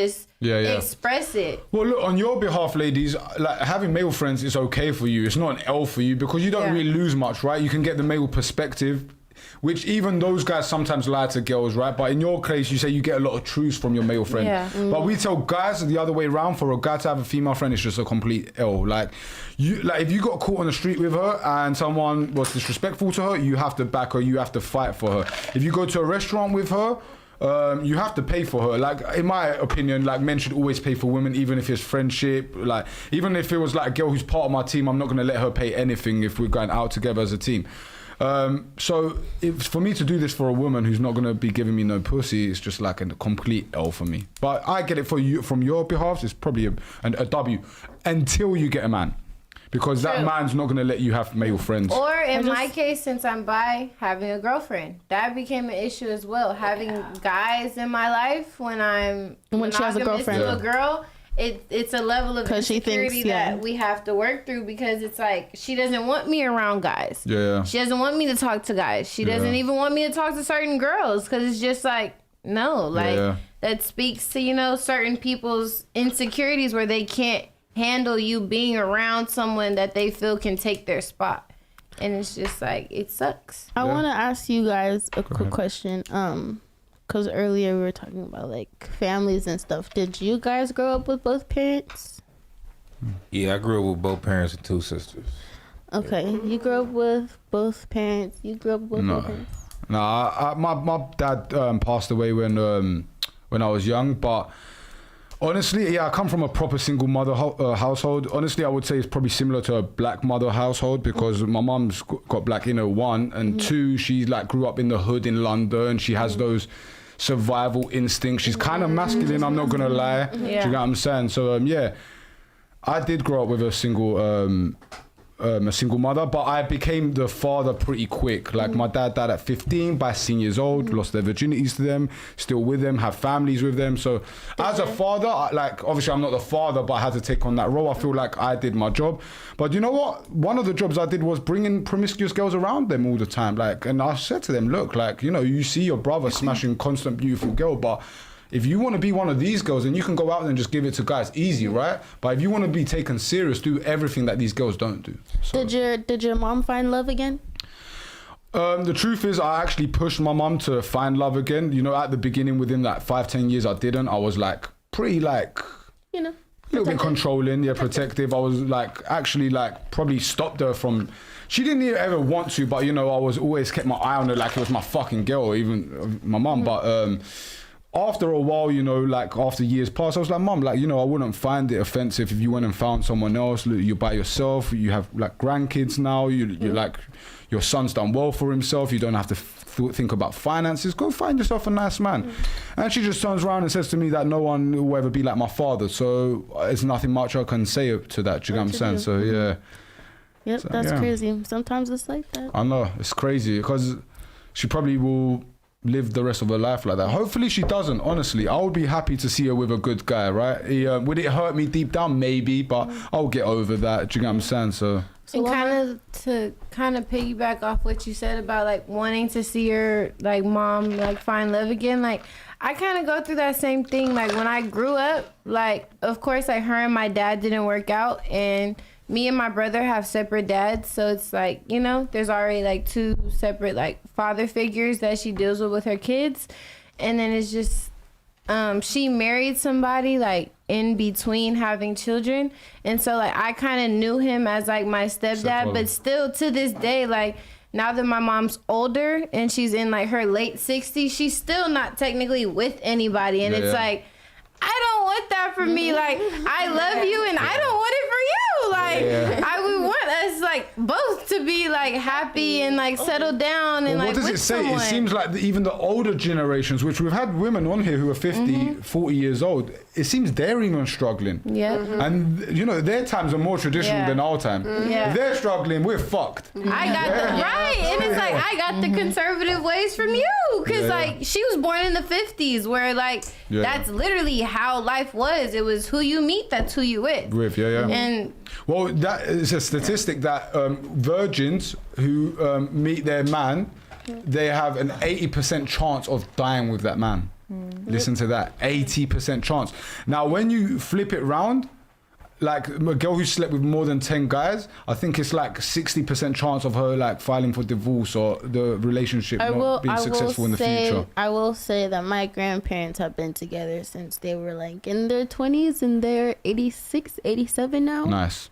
express it. Well, look, on your behalf, ladies, like having male friends is okay for you. It's not an L for you because you don't really lose much, right? You can get the male perspective, which even those guys sometimes lie to girls, right? But in your case, you say you get a lot of truths from your male friend. Yeah. But we tell guys the other way around. For a guy to have a female friend, it's just a complete L. Like if you got caught on the street with her and someone was disrespectful to her, you have to back her. You have to fight for her. If you go to a restaurant with her, you have to pay for her. Like, in my opinion, like, men should always pay for women, even if it's friendship. Like, even if it was like a girl who's part of my team, I'm not going to let her pay anything if we're going out together as a team. So for me to do this for a woman who's not going to be giving me no pussy, it's just like a complete L for me. But I get it for you from your behalf. It's probably a W until you get a man. Because that man's not going to let you have male friends. Or in my case, since I'm bi, having a girlfriend. That became an issue as well. Having guys in my life when she has a girlfriend. To a girl, it's a level of insecurity that we have to work through because it's like she doesn't want me around guys. Yeah. She doesn't want me to talk to guys. She doesn't even want me to talk to certain girls because it's just like, no. Like, that speaks to, certain people's insecurities where they can't handle you being around someone that they feel can take their spot, and it's just like it sucks. I want to ask you guys a quick question, because earlier we were talking about like families and stuff. Did you guys grow up with both parents? Yeah, I grew up with both parents and two sisters. Okay, you grew up with both parents. You grew up with both parents. No, my dad passed away when I was young, but. Honestly, I come from a proper single mother household. Honestly, I would say it's probably similar to a black mother household because my mum's got black in her, one, and two, she like grew up in the hood in London. She has those survival instincts. She's kind of masculine, I'm not gonna lie. Do you get what I'm saying? So I did grow up with a single mother, but I became the father pretty quick. Like my dad died at 15, by 16 years old, lost their virginities to them, still with them, have families with them. So as a father, obviously I'm not the father, but I had to take on that role. I feel like I did my job. But you know what? One of the jobs I did was bringing promiscuous girls around them all the time. And I said to them, look, you see your brother smashing constant beautiful girl, but if you want to be one of these girls, then you can go out and just give it to guys, easy, right? But if you want to be taken serious, do everything that these girls don't do. So. Did your mom find love again? The truth is, I actually pushed my mom to find love again. At the beginning, within like 5-10 years, I didn't. I was like pretty like, a little bit controlling, protective. I was probably stopped her from. She didn't even ever want to, but I was always kept my eye on her like it was my fucking girl, even my mom. But after a while, after years passed, I was like, Mum, I wouldn't find it offensive if you went and found someone else. You're by yourself. You have grandkids now. You're your son's done well for himself. You don't have to think about finances. Go find yourself a nice man. And she just turns around and says to me that no one will ever be like my father. So there's nothing much I can say to that. Do you know what I'm saying? So yeah. Yep, that's crazy. Sometimes it's like that. I know, it's crazy because she probably will live the rest of her life like that. Hopefully she doesn't, honestly. I would be happy to see her with a good guy, right? Would it hurt me deep down? Maybe, but I'll get over that. Do you know what I'm saying? So and to piggyback off what you said about wanting to see your mom find love again, I kind of go through that same thing. When I grew up, of course her and my dad didn't work out, and me and my brother have separate dads, so it's there's already two separate father figures that she deals with her kids, and then it's just she married somebody in between having children, and so I kind of knew him as my stepdad, but still to this day now that my mom's older and she's in her late 60s, she's still not technically with anybody, and it's I don't want that for me. I love you and I don't want it for you. I would want us both to be happy and settle down and what does it say? Someone. It seems like even the older generations, which we've had women on here who are 50, 40 years old, it seems they're even struggling. Yeah. And their times are more traditional than our time. If they're struggling, we're fucked. I got and it's I got the conservative ways from you, because she was born in the 50s where that's literally how life was. It was who you meet, that's who you with. And well, that is a statistic that virgins who meet their man, they have an 80% chance of dying with that man. Listen to that, 80% chance. Now, when you flip it round, like a girl who slept with more than 10 guys, I think it's like 60% chance of her like filing for divorce or the relationship not being successful in the future. I will say that my grandparents have been together since they were like in their 20s and they're 86, 87 now. Nice.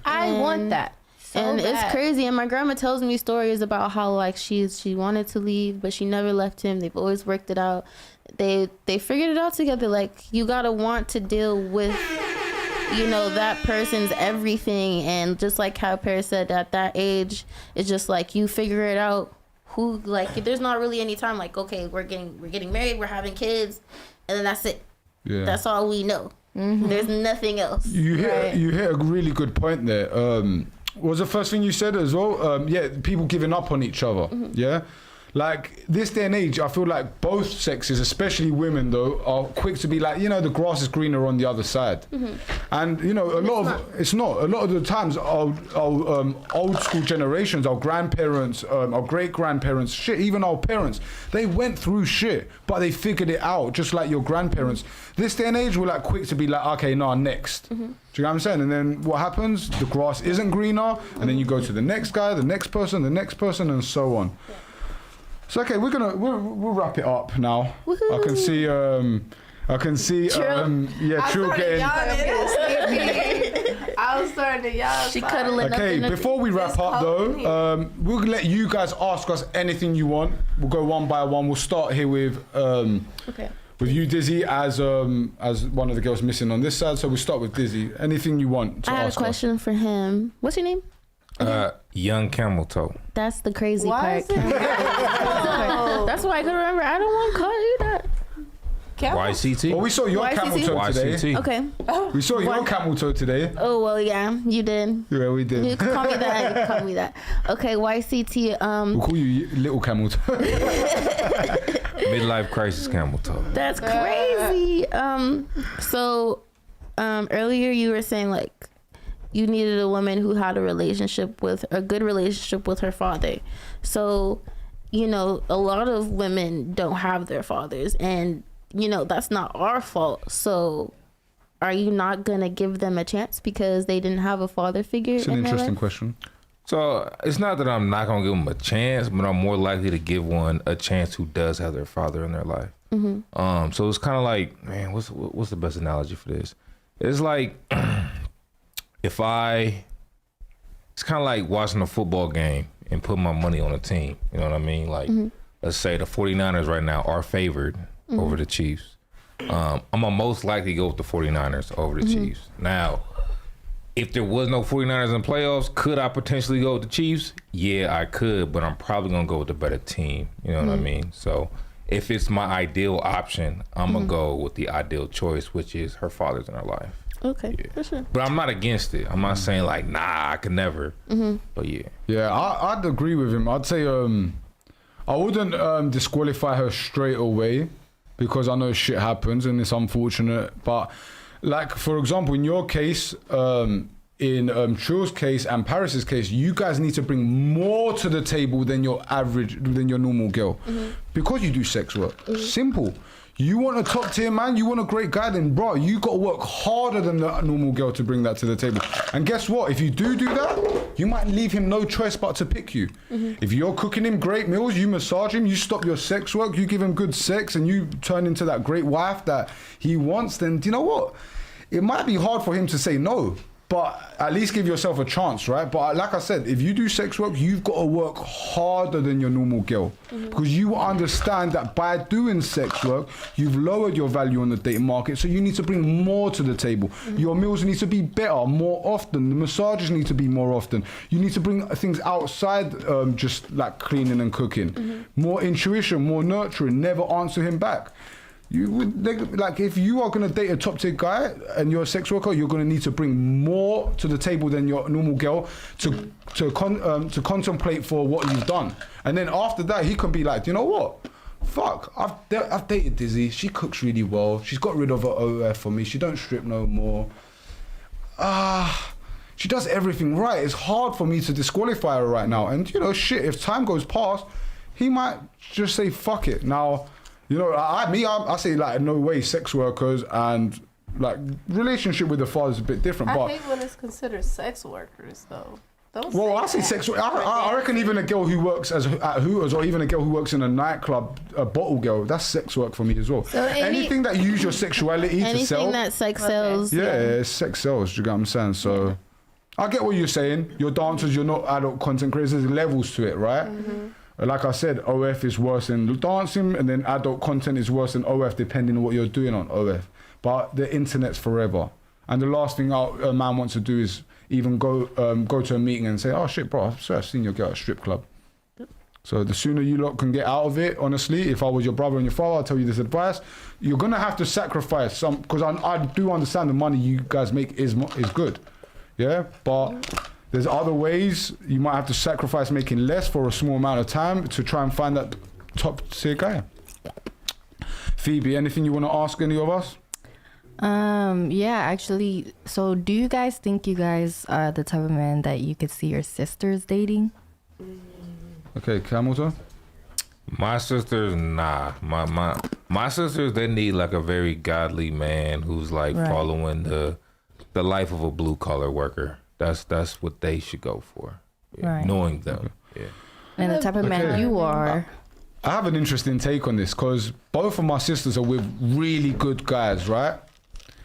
I want that. And it's crazy. And my grandma tells me stories about how like she wanted to leave, but she never left him. They've always worked it out. They figured it out together. Like, you gotta want to deal with, you know, that person's everything. And just like how Paris said, at that age, it's just like you figure it out. Who, like, there's not really any time like, okay, we're getting married, we're having kids, and then that's it. Yeah. That's all we know. There's nothing else. You hit a really good point there. What was the first thing you said as well? Yeah, people giving up on each other. Yeah. Like, this day and age, I feel like both sexes, especially women though, are quick to be like, you know, the grass is greener on the other side. And, you know, a lot of the times our old school generations, our grandparents, our great grandparents, shit, even our parents, they went through shit, but they figured it out, just like your grandparents. This day and age, we're like quick to be like, okay, no, next. Do you know what I'm saying? And then what happens? The grass isn't greener, and then you go to the next guy, the next person, and so on. So okay, we'll wrap it up now. Woohoo. I can see Trill getting. I was starting to y'all. She cuddling up Okay, in before we wrap up though, we'll let you guys ask us anything you want. We'll go one by one. We'll start here with with you, Dizzy, as one of the girls missing on this side. So we'll start with Dizzy. Anything you want to ask us. I had a question for him. What's your name? Young Camel Toe. That's the crazy Why part. is it? That's why I couldn't remember. I don't want to call you that. YCT? Well, we saw your camel toe today. YCT. Okay. We saw your camel toe today. Oh, well, yeah, you did. Yeah, we did. You can call me that. You can call me that. Okay, YCT. We'll call you Little Camel Toe. Midlife crisis Camel Toe. That's crazy. So, earlier you were saying like you needed a woman who had a good relationship with her father. So, you know, a lot of women don't have their fathers, and you know that's not our fault. So, are you not gonna give them a chance because they didn't have a father figure? It's an interesting question. So it's not that I'm not gonna give them a chance, but I'm more likely to give one a chance who does have their father in their life. So it's kind of like, man, what's the best analogy for this? It's like it's kind of like watching a football game and putting my money on a team. You know what I mean? Like, let's say the 49ers right now are favored over the Chiefs. I'm gonna most likely go with the 49ers over the Chiefs. Now, if there was no 49ers in playoffs, could I potentially go with the Chiefs? Yeah, I could, but I'm probably gonna go with the better team. You know what I mean? So if it's my ideal option, I'm gonna go with the ideal choice, which is her father's in her life. Okay, for sure. But I'm not against it. I'm not saying like, nah, I could never. But yeah. Yeah, I'd agree with him. I'd say I wouldn't disqualify her straight away because I know shit happens and it's unfortunate. But like, for example, in your case, in Trill's case and Paris's case, you guys need to bring more to the table than your normal girl. Because you do sex work. Simple. You want a top tier man, you want a great guy, then bro, you got to work harder than the normal girl to bring that to the table. And guess what? If you do that, you might leave him no choice but to pick you. If you're cooking him great meals, you massage him, you stop your sex work, you give him good sex, and you turn into that great wife that he wants, then do you know what? It might be hard for him to say no, but at least give yourself a chance, right? But like I said, if you do sex work, you've got to work harder than your normal girl. Because you understand that by doing sex work, you've lowered your value on the dating market, so you need to bring more to the table. Your meals need to be better, more often. The massages need to be more often. You need to bring things outside just like cleaning and cooking. More intuition, more nurturing, never answer him back. You would like if you are gonna date a top tier guy and you're a sex worker, you're gonna need to bring more to the table than your normal girl to contemplate for what you've done. And then after that, he can be like, you know what? Fuck, I've dated Dizzy. She cooks really well. She's got rid of her OF for me. She don't strip no more. She does everything right. It's hard for me to disqualify her right now. And you know, shit. If time goes past, he might just say fuck it. Now, You know, I say like no way sex workers and like relationship with the father is a bit different. I but hate when it's considered sex workers though. I say sex. I reckon even a girl who works at Hooters or even a girl who works in a nightclub, a bottle girl, that's sex work for me as well. So anything that use your sexuality to sell. Anything that sex sells. Yeah, sex sells. Do you get what I'm saying? So I get what you're saying. You're dancers. You're not adult content creators. There's levels to it, right? Like I said, OF is worse than dancing, and then adult content is worse than OF, depending on what you're doing on OF. But the internet's forever, and the last thing a man wants to do is even go to a meeting and say, "Oh shit, bro, I've seen your girl at a strip club." So the sooner you lot can get out of it, honestly, if I was your brother and your father, I'll tell you this advice: you're gonna have to sacrifice some, because I do understand the money you guys make is good, yeah, but there's other ways you might have to sacrifice making less for a small amount of time to try and find that top tier guy. Phoebe, anything you want to ask any of us? Yeah, actually, so do you guys think you guys are the type of man that you could see your sisters dating? Okay, Camelo. My sisters, nah. My sisters, they need like a very godly man who's like following the life of a blue collar worker. That's what they should go for. Yeah. Right. Knowing them. Yeah. And the type of man you are. I have an interesting take on this because both of my sisters are with really good guys, right?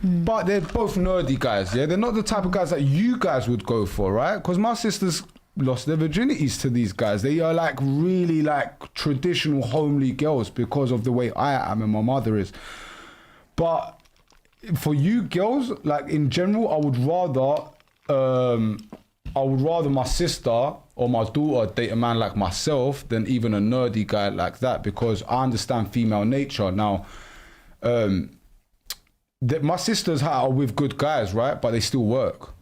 But they're both nerdy guys, yeah? They're not the type of guys that you guys would go for, right? Because my sisters lost their virginities to these guys. They are like really like traditional homely girls because of the way I am and my mother is. But for you girls, like in general, I would rather my sister or my daughter date a man like myself than even a nerdy guy like that, because I understand female nature. Now, my sisters are with good guys, right? But they still work.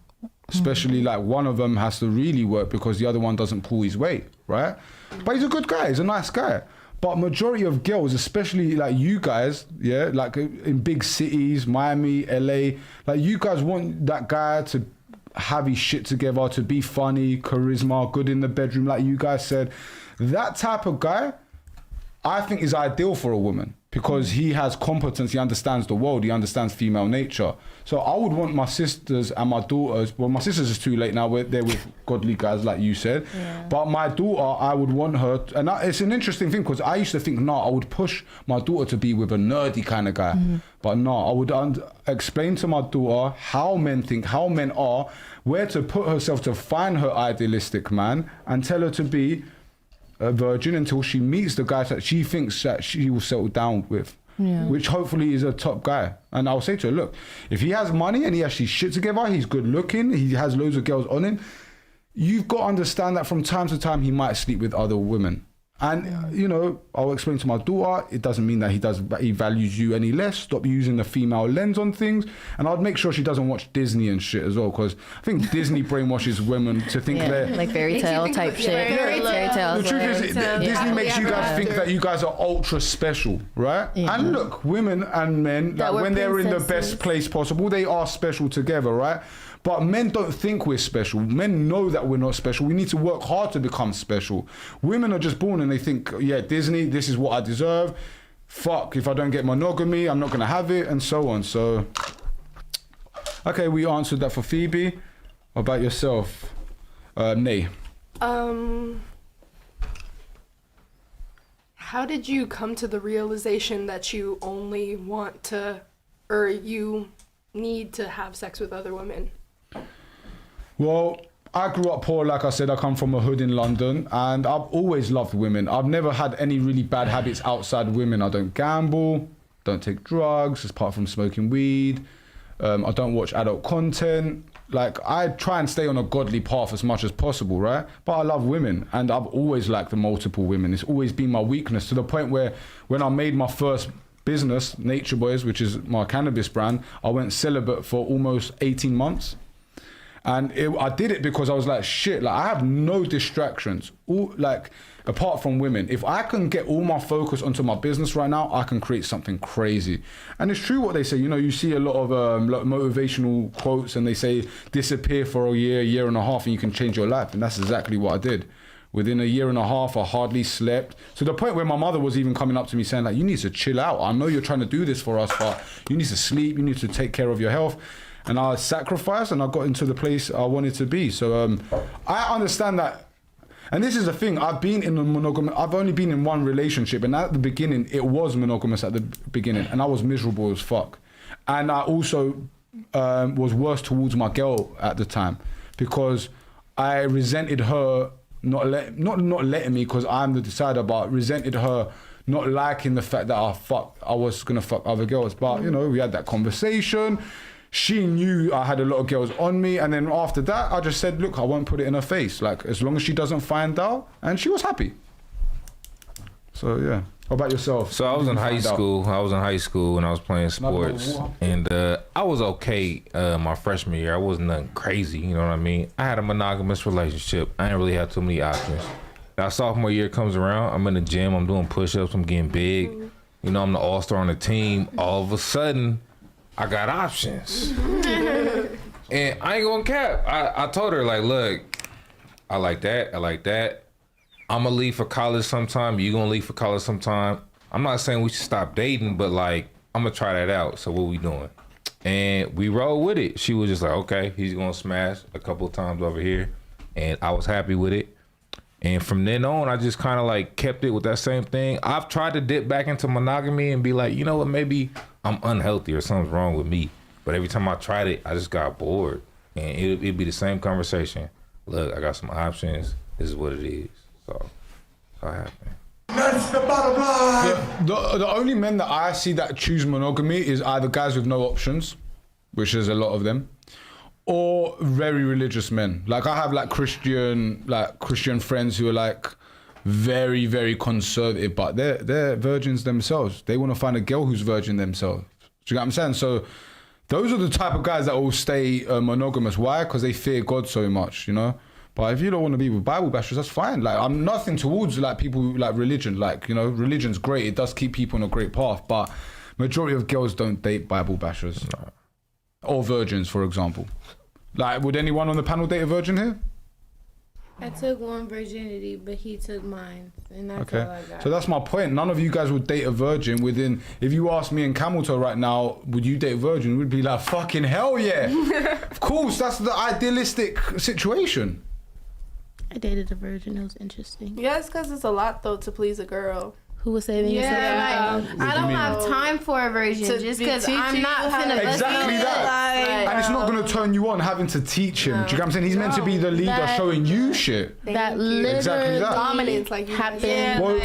Especially like one of them has to really work because the other one doesn't pull his weight, right? But he's a good guy. He's a nice guy. But majority of girls, especially like you guys, yeah, like in big cities, Miami, LA, like you guys want that guy to have his shit together, to be funny, charisma, good in the bedroom, like you guys said. That type of guy, I think, is ideal for a woman because he has competence, he understands the world, he understands female nature. So I would want my sisters and my daughters, well, my sisters is too late now, they're with godly guys like you said, but my daughter, I would want her, it's an interesting thing because I used to think, I would push my daughter to be with a nerdy kind of guy, but I would explain to my daughter how men think, how men are, where to put herself to find her idealistic man, and tell her to be a virgin until she meets the guys that she thinks that she will settle down with, which hopefully is a top guy. And I'll say to her, look, if he has money and he has his shit together, he's good looking, he has loads of girls on him, you've got to understand that from time to time he might sleep with other women. And, you know, I'll explain to my daughter, it doesn't mean that he values you any less. Stop using the female lens on things. And I'd make sure she doesn't watch Disney and shit as well, because I think Disney brainwashes women to think they're... like fairy tale type shit. Fairy tales. The truth is, Disney makes you guys think that you guys are ultra special, right? And look, women and men, like, when they're in the best place possible, they are special together, right? But men don't think we're special. Men know that we're not special. We need to work hard to become special. Women are just born and they think, yeah, Disney, this is what I deserve. Fuck, if I don't get monogamy, I'm not going to have it, and so on. So, okay, we answered that for Phoebe. What about yourself? Nay. How did you come to the realization that you only want to, or you need to have sex with other women? Well, I grew up poor, like I said. I come from a hood in London, and I've always loved women. I've never had any really bad habits outside women. I don't gamble, don't take drugs, apart from smoking weed. I don't watch adult content. Like, I try and stay on a godly path as much as possible, right? But I love women, and I've always liked the multiple women. It's always been my weakness, to the point where when I made my first business, Nature Boys, which is my cannabis brand, I went celibate for almost 18 months. And I did it because I was like, shit, like I have no distractions, apart from women. If I can get all my focus onto my business right now, I can create something crazy. And it's true what they say, you know, you see a lot of motivational quotes and they say disappear for a year and a half and you can change your life. And that's exactly what I did. Within a year and a half, I hardly slept. To the point where my mother was even coming up to me saying, like, you need to chill out. I know you're trying to do this for us, but you need to sleep. You need to take care of your health. And I sacrificed and I got into the place I wanted to be. So I understand that. And this is the thing, I've only been in one relationship, and at the beginning, it was monogamous at the beginning, and I was miserable as fuck. And I also was worse towards my girl at the time, because I resented her not letting me, because I'm the decider, but resented her not liking the fact that I was gonna fuck other girls. But you know, we had that conversation. She knew I had a lot of girls on me, and then after that, I just said, look, I won't put it in her face. Like, as long as she doesn't find out, and she was happy. So, yeah. What about yourself? So I was in high school. And I was playing sports. And I was okay my freshman year. I wasn't nothing crazy, you know what I mean? I had a monogamous relationship. I didn't really have too many options. Now, sophomore year comes around. I'm in the gym. I'm doing push-ups. I'm getting big. You know, I'm the all-star on the team. All of a sudden, I got options. And I ain't gonna cap. I told her, like, look, I like that. I'm gonna leave for college sometime. You gonna leave for college sometime. I'm not saying we should stop dating, but like, I'm gonna try that out. So what we doing? And we rolled with it. She was just like, okay, he's gonna smash a couple of times over here. And I was happy with it. And from then on, I just kind of like kept it with that same thing. I've tried to dip back into monogamy and be like, you know what, maybe I'm unhealthy or something's wrong with me. But every time I tried it, I just got bored. And it'd be the same conversation. Look, I got some options. This is what it is. So, how happened. That's the bottom line. The only men that I see that choose monogamy is either guys with no options, which is a lot of them, or very religious men. Like, I have like Christian friends who are like very, very conservative, but they're virgins themselves. They want to find a girl who's virgin themselves. Do you get what I'm saying? So those are the type of guys that will stay monogamous. Why? Because they fear God so much, you know? But if you don't want to be with Bible bashers, that's fine. Like, I'm nothing towards like people who like religion. Like, you know, religion's great. It does keep people on a great path. But majority of girls don't date Bible bashers. No. Or virgins, for example. Like, would anyone on the panel date a virgin here? I took one virginity, but he took mine, and that's all I got. So that's my point. None of you guys would date a virgin within. If you ask me and Camelo right now, would you date a virgin? We'd be like, fucking hell yeah. Of course, that's the idealistic situation. I dated a virgin. It was interesting. Yeah, it's because it's a lot though to please a girl. Who was saving yourself? Like, I don't have time for a virgin just because I'm not finna exactly that. And it's not gonna turn you on having to teach him. Do you get what I'm saying? He's meant to be the leader, showing you shit. That literally exactly that. Dominance, like, happened. Yeah, well,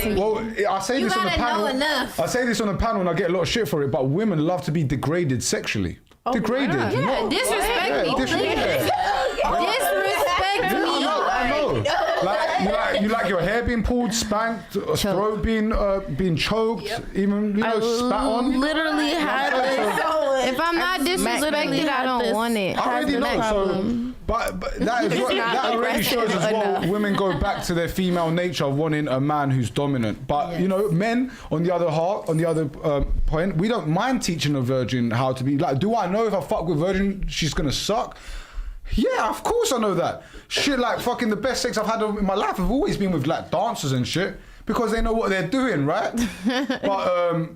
I say this on the panel. I say this on the panel, and I get a lot of shit for it. But women love to be degraded sexually. Degraded. Yeah, disrespect me. Disrespect. Disrespect me. I know. Like, you like your hair being pulled, spanked, throat being choked, even spat on. Literally had this. If I'm not disrespected, I don't want it. I already know. So, but that already shows as well. Women go back to their female nature of wanting a man who's dominant. But you know, men on the other point, we don't mind teaching a virgin how to be. Like, do I know if I fuck with virgin, she's gonna suck? Yeah, of course I know that. Shit, like fucking the best sex I've had in my life have always been with like dancers and shit because they know what they're doing, right? But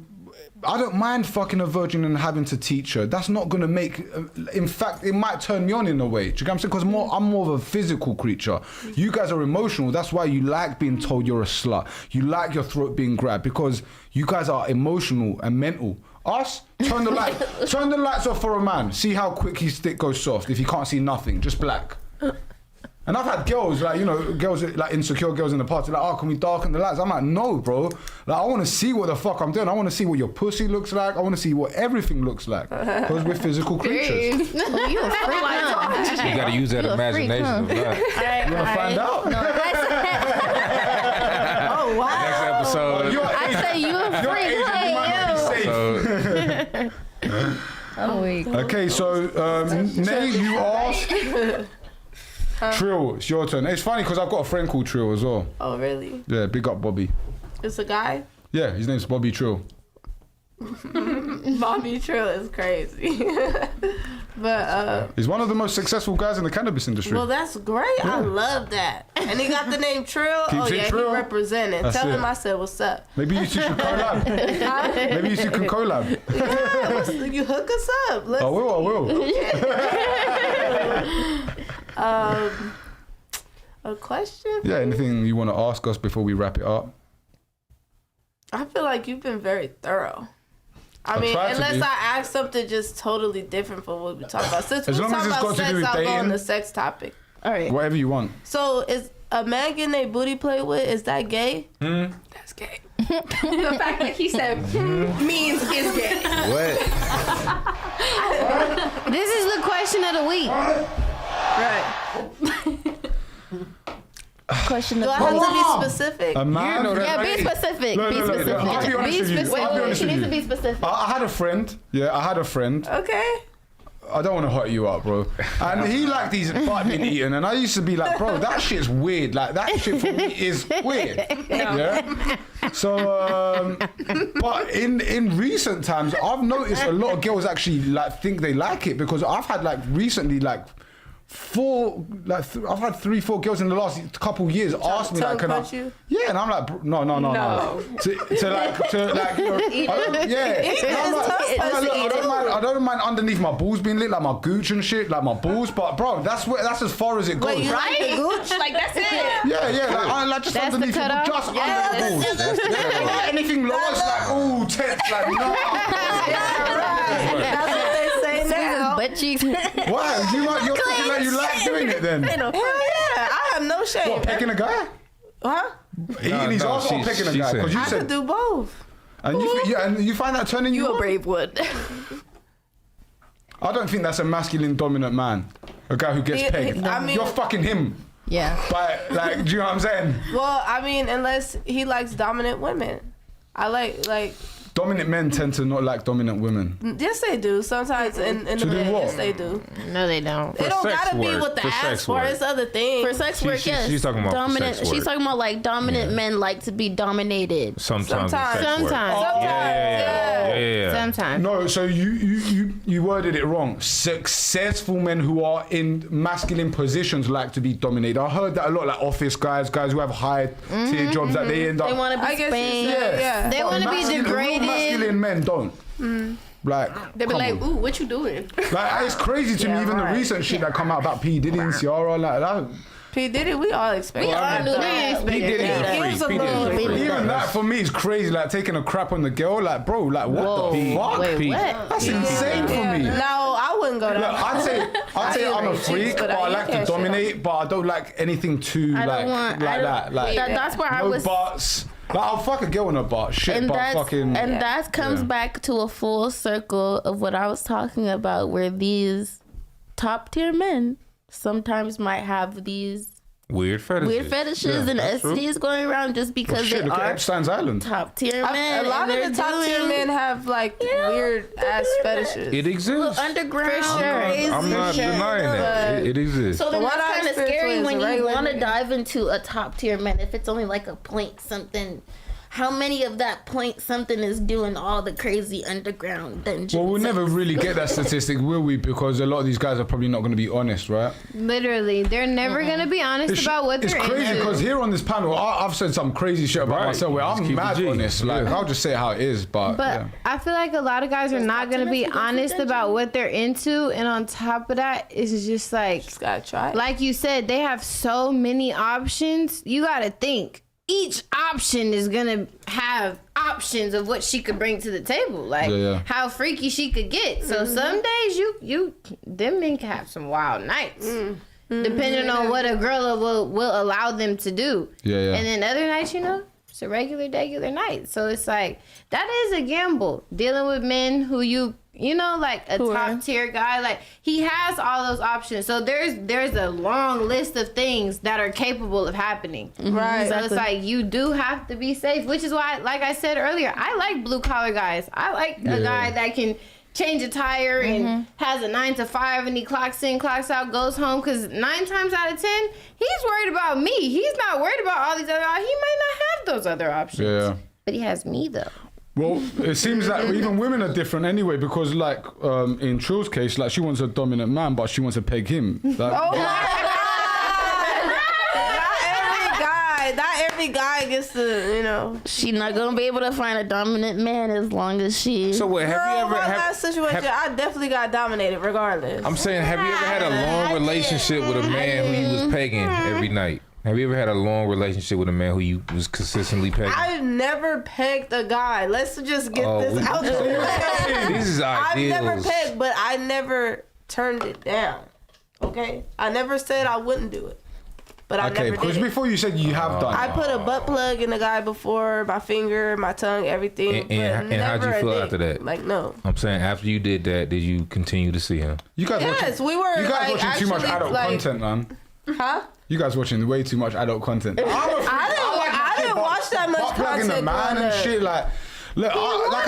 I don't mind fucking a virgin and having to teach her. That's not gonna make. In fact, it might turn me on in a way. Do you get what I'm saying? Because I'm more of a physical creature. You guys are emotional. That's why you like being told you're a slut. You like your throat being grabbed because you guys are emotional and mental. Us, turn the lights off for a man. See how quick his stick goes soft if he can't see nothing, just black. And I've had girls, like, you know, girls, like insecure girls in the party, like, oh, can we darken the lights? I'm like, no, bro. Like, I want to see what the fuck I'm doing. I want to see what your pussy looks like. I want to see what everything looks like. Because we're physical creatures. You a freak now. You gotta use that imagination. You want to find out? Oh, wow. Next episode. I say you a freak. Oh, wait. Okay, so, Nay, you asked. Trill, it's your turn. It's funny because I've got a friend called Trill as well. Oh, really? Yeah, big up Bobby. It's a guy? Yeah, his name's Bobby Trill. Bobby Trill is crazy. But He's one of the most successful guys in the cannabis industry. well, that's great. I love that. And he got the name Trill. Keeps it He Trill. represented. That's Tell it. him I said what's up. Maybe you two should collab. Maybe you two can collab. Yeah, you hook us up. Let's I will. A question? Yeah, anything you want to ask us before we wrap it up? I feel like you've been very thorough. I mean, tried to unless be. I ask something just totally different from what we talk about. Since As we long talk as it's about got to sex, do with I'll go on dating. the sex topic. All right. Whatever you want. So, is a man getting their booty played with, is that gay? That's gay. The fact that he said means is gay. What? This is the question of the week. Right. Question Do of I have to be specific? A man? Yeah, be specific. No, be no, no, specific. no. I'll be honest Be with you. specific. I'll be honest She with needs to you. be specific. I had a friend. Yeah, I had a friend. Okay. I don't want to hurt you up, bro. And he liked these butt being eaten, and I used to be like, bro, that shit's weird. Like that shit for me is weird. Yeah. So, but in recent times, I've noticed a lot of girls actually like think they like it because I've had like recently like. I've had 3-4 girls in the last couple years ask me like, can I? punch you? Yeah, and I'm like, no. To like, you know, I don't mind underneath my balls being lit, like my gooch and shit, like my balls. But bro, that's as far as it goes. Wait, you like the gooch? Like that's it. Yeah, like just That's the underneath, cutoff? just under the balls. Like, anything lower, it's like, ooh, tits, like no. That's what they say now. Butt cheeks. Why? You're talking like you like doing it then? Hell yeah, I have no shame. What, picking a guy? Huh? Eating his ass or picking a she guy? said- Because you I said, could do both. and you find that turning you You a on? brave one. I don't think that's a masculine dominant man. A guy who gets He- pegged. I mean- You're fucking him. Yeah. But like, do you know what I'm saying? Well, I mean, unless he likes dominant women. I like. Dominant men tend to not like dominant women. Yes, they do. Sometimes in the To do bed, what? yes, they do. No, they don't. It don't sex gotta be work. with the For ass sex for work. it's other things. For sex work, yes. She's talking about for dominant. sex work. She's talking about like dominant men like to be dominated. Sometimes. Sometimes. Yeah. Sometimes. No, so you worded it wrong. Successful men who are in masculine positions like to be dominated. I heard that a lot, like office guys who have high tier jobs that they end up. They want to I be guess you spanked. said, yeah. They want to be Real degraded. masculine men don't. Like, They be come like, on. ooh, what you doing? Like it's crazy to me. Yeah, Even right. the recent shit that come out about P Diddy and Ciara, like that. P Diddy, we all expect. We all that. knew that. P. Diddy's He a was a freak. P. little- Diddy's a freak. Even that for me is crazy. Like taking a crap on the girl. Like, bro, like what Whoa. the fuck? Wait, P. what? That's insane for me. No, I wouldn't go Look, that. I'd say I'm a rate freak, chicks, but but I you like to can't shit on dominate, but I don't like anything too I like don't want that. Like that's where I no was. butts. Like I'll fuck a girl on a butt, shit, And but fucking. that comes Yeah. back to a full circle of what I was talking about, where these top tier men sometimes might have these Weird fetishes. Yeah, and that's true. STDs going around just Well, because shit, they look at are Epstein's Island. top tier men. A lot and of the top they're tier doing men have like weird ass fetishes. It exists. underground, sure. I'm not denying that. But- It exists. So then The one that's I kind of experienced scary was when a you regular want to nigga. dive into a top tier man. If it's only like a point something, how many of that point something is doing all the crazy underground dungeons? Well, we'll never really get that statistic, will we? Because a lot of these guys are probably not going to be honest, right? Literally, they're never gonna be honest about what It's they're crazy into. because here on this panel, I've said some crazy shit about Right. myself where Just I'm keep it mad G. honest. Like, Yeah. I'll just say it how it is, but yeah. I feel like a lot of guys are not gonna be honest about what they're into, and on top of that, it's just like, Just gotta try. like you said, they have so many options. You gotta think. Each option is gonna have options of what she could bring to the table, like Yeah. how freaky she could get. So some days them men can have some wild nights, depending on what a girl will allow them to do. Yeah. And then other nights, it's a regular night. So it's like that is a gamble dealing with men who like a top tier guy, like he has all those options. So there's a long list of things that are capable of happening. Right. So it's like you do have to be safe, which is why, like I said earlier, I like blue collar guys. I like a guy that can change a tire and has a 9 to 5 and he clocks in, clocks out, goes home. Because 9 times out of 10, he's worried about me. He's not worried about all these other. He might not have those other options. Yeah. But he has me though. Well, it seems that even women are different anyway, because like in Trill's case, like she wants a dominant man, but she wants to peg him. Like, Not every guy gets to, you know. She not gonna be able to find a dominant man as long as she. So what? Have Girl, you ever my last situation, I definitely got dominated regardless. I'm saying, have you ever had a long relationship with a man who you was pegging every night? Have you ever had a long relationship with a man who you was consistently pegging? I've never pegged a guy. Let's just get this out there. This is I've ideals. never pegged, but I never turned it down. Okay? I never said I wouldn't do it. But I okay, never because did it. before you said you have done. I put a butt plug in a guy before, my finger, my tongue, everything. And how'd you feel after that? Like, no. I'm saying, after you did that, did you continue to see him? You guys Yes, watching, we were, You guys like, watching too much actually, adult like- content, man. Huh? You guys watching way too much adult content. I didn't watch that much butt plugging the content man growing and up. shit. Like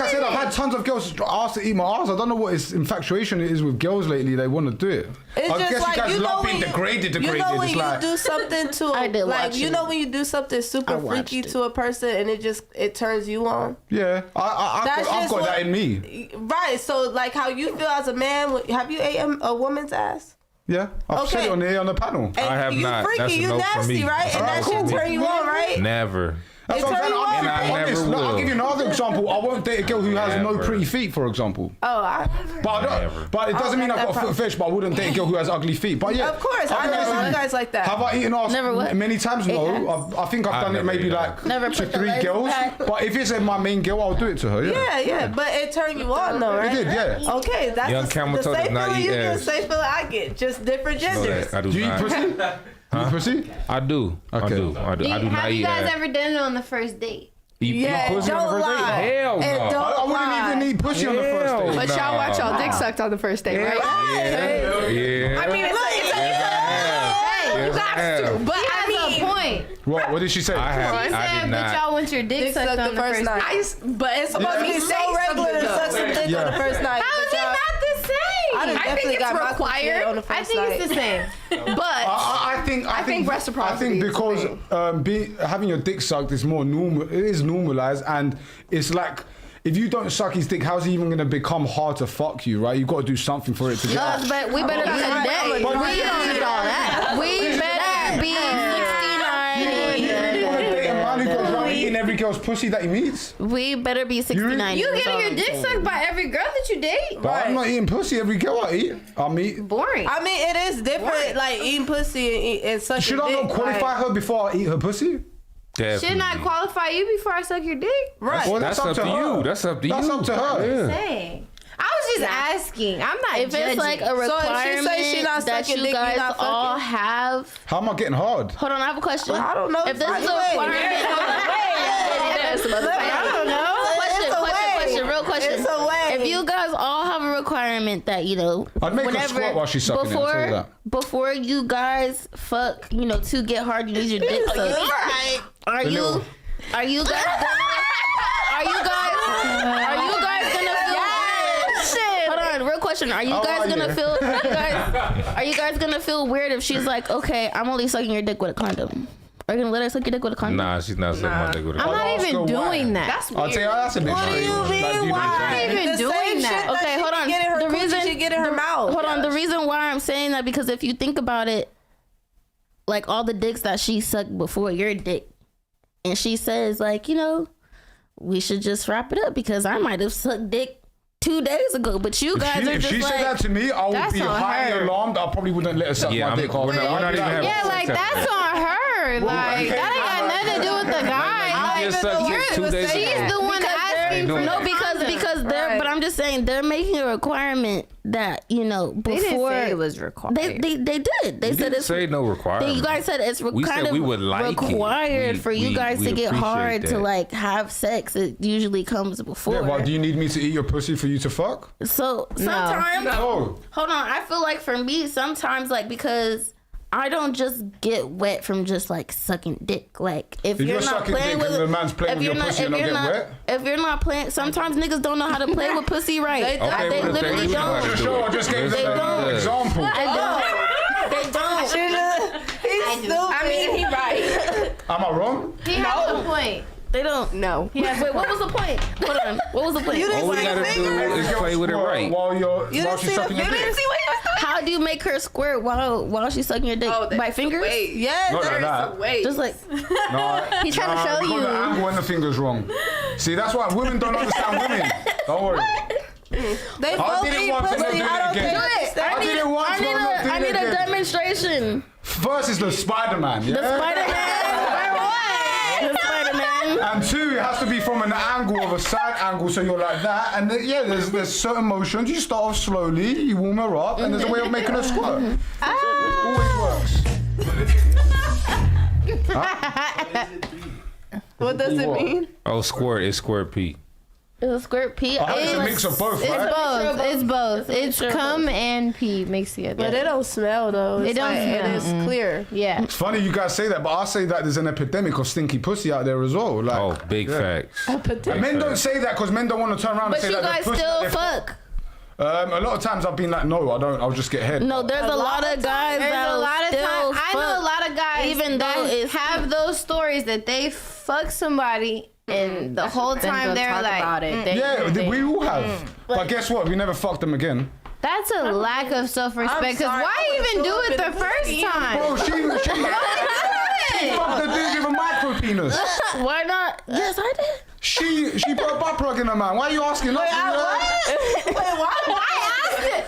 I said, I've had tons of girls ask to eat my ass. I don't know what his infatuation is with girls lately. They want to do it. It's I just guess like, you guys you know love when being degraded. You know when It's you like, do something to I did like watch you it. know when you do something super watched freaky it. to a person and it turns you on. yeah, I've That's got just that in me. Right. So like how you feel as a man. Have you ate a woman's ass? Yeah, I've said Okay. it on the panel. And I have you not. Freaky, That's a you no for nasty, me. right? And that Alright, shit cool. turn you on, right? Never. That's It what I'm turn saying. you I'll on, give right? you honest. Never Look, I'll will. give you another example. I won't date a girl who has no Never. pretty feet, for example. Oh, Never. But it doesn't mean I've got a foot fetish, but I wouldn't date a girl who has ugly feet. But yeah, Of course, I'll I be know honest with some you. guys like that. Have I eaten ass Never what? many times? No. I think I've done it never maybe eaten like ass. Never to put the 3 legs girls. back. But if it's my main girl, I'll do it to her. Yeah. Yeah, but it turned you on though, right? It did, yeah. Okay, that's Young the Camelo same does not feeling eat you get, ass. the same feeling I get, just different No, genders. that I do Do you eat not. pussy? You eat pussy? I do. Okay. I do. I do Have not you eat guys ass. ever done it on the first date? Eat Yeah, pussy on don't the first date? lie. Hell And no. don't I wouldn't even eat pussy on the first Hell date. But y'all watch y'all dick sucked on the first date, right? Yeah. I mean, Hey, you got to. But he I has mean, a point. What did she say? I have. He I said, did but not. y'all want your dick sucked on the first night. but it's supposed to be It's so regular to suck some dick on the first night. How is but it y'all- not the same? I done I think definitely it's got my coochie required. on the first I think it's the same. But I think reciprocity I think is because having your dick sucked is more normal. It is normalized, and it's like if you don't suck his dick, how's he even gonna become hard to fuck you? Right? You got to do something for it to get. No, but we better be in date. But We don't need all that. We better be 69. You want to date a man who goes around eating every girl's pussy that he meets? We better be 69. You That's all getting your I'm dick saying. sucked by every girl that you date? But I'm not eating pussy every girl I eat. I meet. Boring. I mean, it is different, like eating pussy and sucking Should I dick. not qualify her before I eat her pussy? Shouldn't I qualify you before I suck your dick? Right. Well, That's up to her. you. That's up to you. That's up to her. Yeah. Dang. I was just asking. I'm not If judging. it's like a So if she requirement say she not that sucking you dick, you guys not all fucking? have. How am I getting hard? Hold on, I have a question. I don't know. If this is a Wait. requirement. I don't know. Question, real question. It's a way. If you guys all have a requirement that, you know, I'd make her squat while she's sucking it, I'll tell you that. before you guys fuck, you know, to get hard, you need your dick sucked. Right. Are you guys are you guys gonna feel Hold on, real question. Are you guys gonna feel are you guys gonna feel weird if she's like, okay, I'm only sucking your dick with a condom? Are you gonna let her suck your dick with a condom? Nah, she's not sucking my dick with a I'm condom. not ask her even why. doing that. that's I'll weird. tell you, that's a bit What do strange. you Like, mean? do you Why? think- even The doing same that. shit Okay, she hold on. Get in her The coochie, reason- she get in her mouth. Hold on, the reason why I'm saying that, because if you think about it, like all the dicks that she sucked before your dick, and she says like, you know, we should just wrap it up because I might have sucked dick 2 days ago, but you guys are If just she like, said that to me, I would That's be on highly her. alarmed. I probably wouldn't let her suck Yeah, my dick off. we're not I'd be even having Yeah, like that's on her. Like that ain't got nothing to do with the guy. You just Like, sucked dick 2 days she's ago. the one asking for doing the that. because they're, Right. but I'm just saying they're making a requirement that, you know, They didn't before say it was required. they did. They We said didn't it's say no requirement. you guys said it's We kind said of we would like it. required We- for you we- guys we to get appreciate hard to that. like have sex. It usually comes before. Yeah, well, do you need me to eat your pussy for you to fuck? So sometimes, Oh, hold on. I feel like for me, sometimes like because I don't just get wet from just like sucking dick. Like if you're you're not sucking playing dick with and the man's playing if with you're your not, pussy if and you're not get not, wet? if you're not playing, sometimes niggas don't know how to play with pussy right. They don't. Okay, They but if literally do know how to don't. do sure, it. I just gave They them don't. an example. They don't. They don't. He's stupid. I mean, he right. Am I wrong? He has a point. They don't. No. Yeah. Wait, what was the point? Hold on. What was the point? All we gotta do is play with it right. While You didn't she's see the sucking your video? You dick. didn't see what he was doing? How do you make her squirt while she's sucking your dick? By fingers? Yes. Not like that. Wait. Just like No, He's trying to show you got you. the angle and the fingers wrong. See, that's why women don't understand women. Don't worry. They I both did it eat once and pussy. I'll do it I don't again. think I did it once, I but I'm not doing need it a again. demonstration. First is the Spider-Man, yeah? The Spider-Man. And two, it has to be from an angle of a side angle, so you're like that. And there's certain motions. You start off slowly, you warm her up, and there's a way of making her squirt. Always works. What does it mean? Oh, squirt is squirt P. It's a squirt pee. I think it's a mix of both, right? It's both. It's cum and pee mixed together. But it don't smell though. It don't smell. It is clear. Yeah. It's funny you guys say that, but I say that there's an epidemic of stinky pussy out there as well. Like, Oh, big facts. And men don't say that because men don't want to turn around But and say you that guys the pussy still that they fuck. A lot of times I've been like, no, I don't. I'll just get head. No, there's a lot of guys There's that a lot of still times. I know a fuck. lot of guys even though that it's have those stories that they fuck somebody and the whole time they're like, about it. We all have. But guess what? We never fucked them again. that's a lack of self-respect. Because sorry, why I even would've do it the threw up in first the time? Bro, she fucked the dude with a micro penis. Why not? Yes, I did. She put a butt plug in her man. Why are you asking? Wait, why?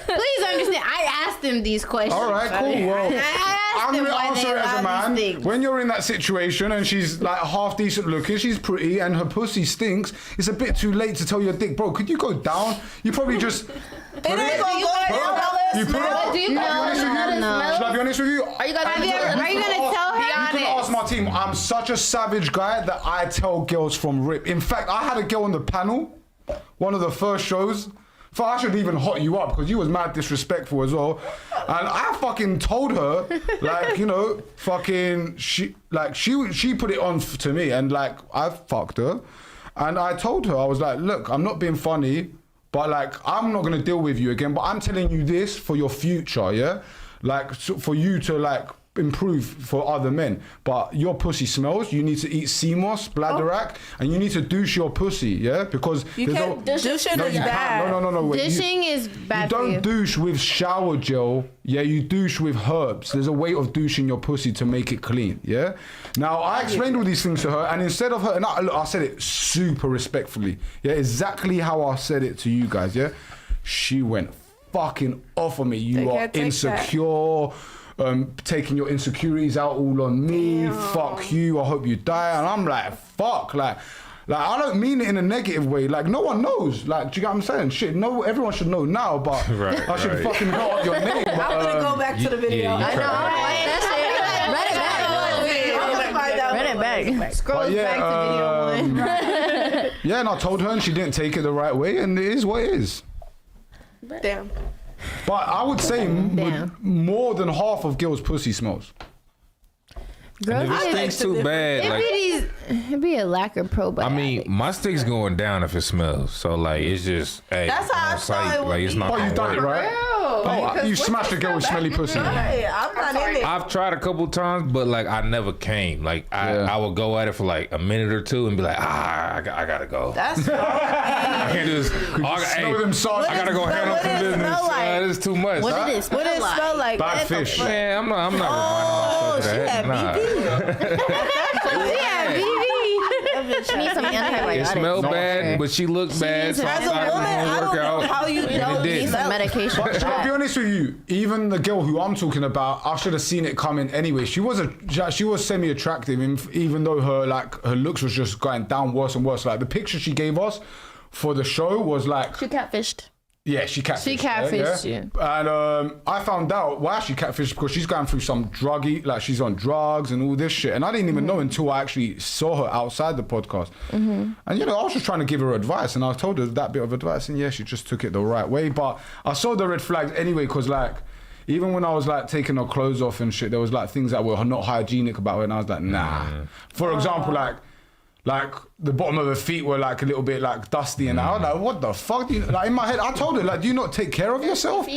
Please understand. I asked them these questions. All right, cool. Well, I asked I'm them gonna why they answer it as a allowed man. these things. When you're in that situation and she's like half decent looking, she's pretty, and her pussy stinks, it's a bit too late to tell your dick, bro. Could you go down? You probably just. It ain't gonna go down. You put it. Do you Should know I be honest with how to you? smell? Should I be honest with you? Are you guys? Are you gonna tell her? You can ask my team. I'm such a savage guy that I tell girls from rip. In fact, I had a girl on the panel, one of the first shows. I should even hot you up because you was mad disrespectful as well. And I fucking told her, like, you know, fucking, she put it on to me and like, I fucked her. And I told her, I was like, look, I'm not being funny, but like, I'm not going to deal with you again, but I'm telling you this for your future, yeah? Like, so for you to like, improve for other men, but your pussy smells. You need to eat sea moss, bladderwrack, and you need to douche your pussy, yeah? Because You can't. Douching is you bad. can't. No. Wait, Dishing is bad you for you. don't douche with shower gel, yeah? You douche with herbs. There's a way of douching your pussy to make it clean, yeah? Now, I explained all these things to her, and instead of her, and I said it super respectfully, yeah? Exactly how I said it to you guys, yeah? She went fucking off on me. You are can't take insecure. Taking your insecurities out all on me. Fuck you. I hope you die. And I'm like, fuck. Like I don't mean it in a negative way. Like no one knows. Like, do you get what I'm saying? Shit. No, everyone should know now. But I should fucking know up your name. But, I'm gonna go back to the video. Yeah, I know. Run it back. Scrolls back to video one. yeah, and I told her, and she didn't take it the right way, and it is what it is. Damn. But I would say more than half of girls' pussy smells. Girls, If it stinks too bad, like, it'd be a lack of probiotics. I mean, my stick's going down if it smells. So like, it's just, hey, That's how I on thought sight, it would like it's be. not. Oh, you gonna done it, work. right? Oh, you smashed a girl with smelly pussy. Hey, I'm not in it. I've tried a couple times, but like I never came. Like I would go at it for like a minute or two and be like, I gotta go. That's wrong. I can't do this. Smell them sauce. I gotta go handle some business. smell like? This is too much. What did it smell What it like? smell like? Bad What the fish. fuck? Man, I'm not reminding Oh, myself she of had that. yeah, BB. Need some antibiotics. It smelled bad, but she looked bad, so I As a stopped woman, I doing don't know workout. how you And don't it did. need Some medication. But should I be honest with you? Even the girl who I'm talking about, I should have seen it coming anyway. She was semi-attractive, even though her looks was just going down worse and worse. Like the picture she gave us for the show was like, She catfished. yeah, she catfished. She catfished you. And I found out why she catfished because she's going through some druggy, like she's on drugs and all this shit. And I didn't even know until I actually saw her outside the podcast. And you know, I was just trying to give her advice, and I told her that bit of advice, and yeah, she just took it the right way. But I saw the red flags anyway, because like, even when I was like taking her clothes off and shit, there was like things that were not hygienic about her, and I was like, nah. For example, like the bottom of her feet were like a little bit like dusty, and I was like, what the fuck? Like in my head, I told her, like, do you not take care of yourself?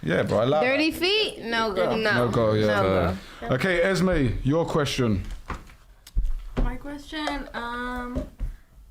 Yeah, bro. I like Dirty feet? No go. No go, yeah. No go. Okay, Esme, your question. My question.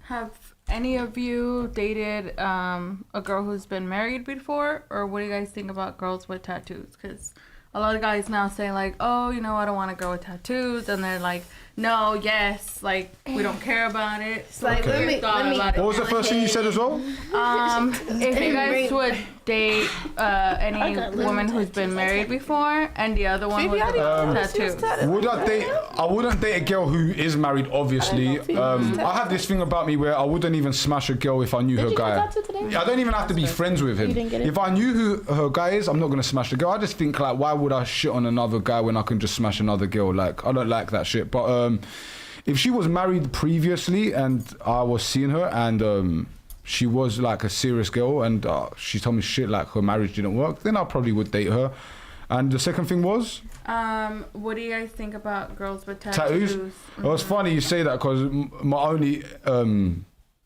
Have any of you dated a girl who's been married before, or what do you guys think about girls with tattoos? Because a lot of guys now say like, oh, you know, I don't want a girl with tattoos, and they're like, no, yes, like we don't care about it. It's like, Okay. let me What was the first thing you said as well? If you guys would date any woman who's been married before, and the other one with tattoos. I wouldn't date a girl who is married, obviously. I have this thing about me where I wouldn't even smash a girl if I knew her guy. I don't even have to be friends with him. If I knew who her guy is, I'm not going to smash the girl. I just think, like, why would I shit on another guy when I can just smash another girl? Like, I don't like that shit. But if she was married previously and I was seeing her and she was like a serious girl and she told me shit like her marriage didn't work, then I probably would date her. And the second thing was? What do you guys think about girls with tattoos? Mm-hmm. Well, it's funny you say that because my only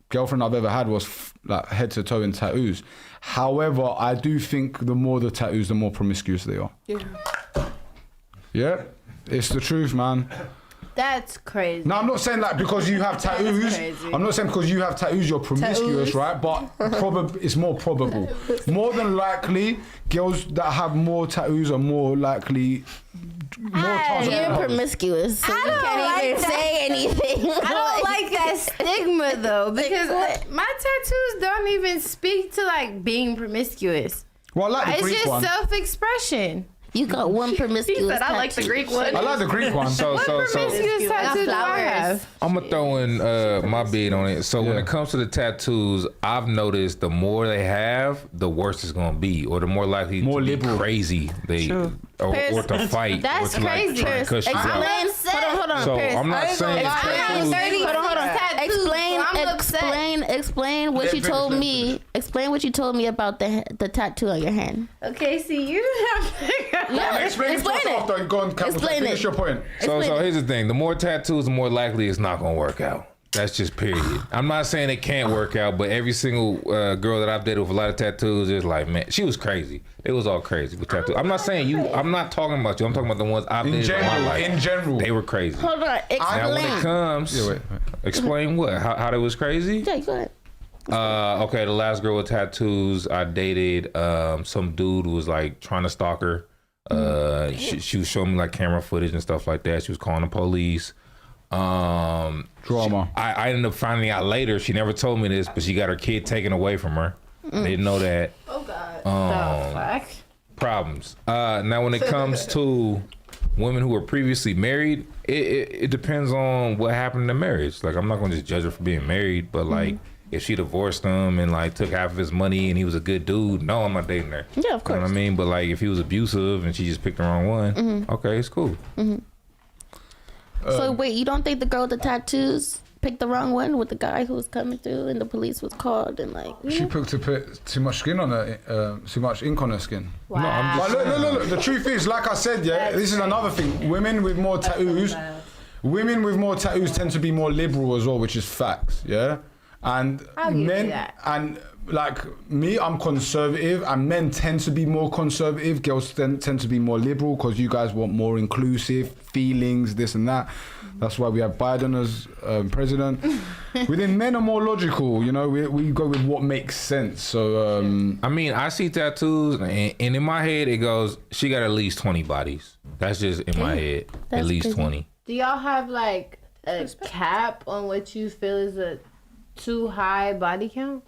girlfriend I've ever had was like head to toe in tattoos. However, I do think the more the tattoos, the more promiscuous they are. Yeah. Yeah, it's the truth, man. That's crazy. No, I'm not saying that because you have tattoos. crazy. I'm not saying because you have tattoos you're promiscuous, right? But it's more probable. More than likely, girls that have more tattoos are more likely. More chance of You're having- promiscuous, so I you don't can't like even that. say anything. I don't like that stigma though, because my tattoos don't even speak to like being promiscuous. Well, I like the It's Greek just one. self-expression. You got one promiscuous. He said, I like the Greek one. I like the Greek one. So Promiscuous tattoos do I have? I'm gonna throw in my bid on it. So when it comes to the tattoos, I've noticed the more they have, the worse it's gonna be, or the more likely More to liberal. be crazy they or to fight. That's or to, like, crazy. try and cuss you out. Hold on. So Paris, I'm not saying tattoos. Hold on. Explain what you told me. Explain what you told me about the tattoo on your hand. Okay, see, you have Explain it. Though. Go on, Camelo. Explain Finish it. your point. So here's the thing: the more tattoos, the more likely it's not gonna work out. That's just period. I'm not saying it can't work out, but every single girl that I've dated with a lot of tattoos is like, man, she was crazy. It was all crazy with tattoos. I'm not saying you. I'm not talking about you. I'm talking about the ones I've dated in my life. In general, They were crazy. Hold on. Now when it comes, explain what? How they was crazy? Yeah, go ahead. Okay, the last girl with tattoos I dated, some dude was like trying to stalk her. She was showing me like camera footage and stuff like that. She was calling the police. Drama. I ended up finding out later. She never told me this, but she got her kid taken away from her. They didn't know that. Oh God. Problems. Now when it comes to women who were previously married, it depends on what happened in the marriage. Like, I'm not gonna just judge her for being married, but like if she divorced him and like took half of his money and he was a good dude, no, I'm not dating her. Yeah, of course. You know what I mean? But like if he was abusive and she just picked the wrong one, okay, it's cool. So wait, you don't think the girl with the tattoos picked the wrong one with the guy who was coming through and the police was called and like? She put too much skin on her, too much ink on her skin. Wow. No, I'm just But look, the truth is, like I said, yeah, this is another thing. Women with more tattoos tend to be more liberal as well, which is facts, yeah? And I'll give you men, that. and like me, I'm conservative, and men tend to be more conservative. Girls tend to be more liberal because you guys want more inclusive feelings, this and that. That's why we have Biden as president. Within men are more logical, you know. We go with what makes sense. So I mean, I see tattoos, and in my head it goes, she got at least 20 bodies. That's just in my head, That's at least crazy. 20. Do y'all have like a cap on what you feel is a too high body count?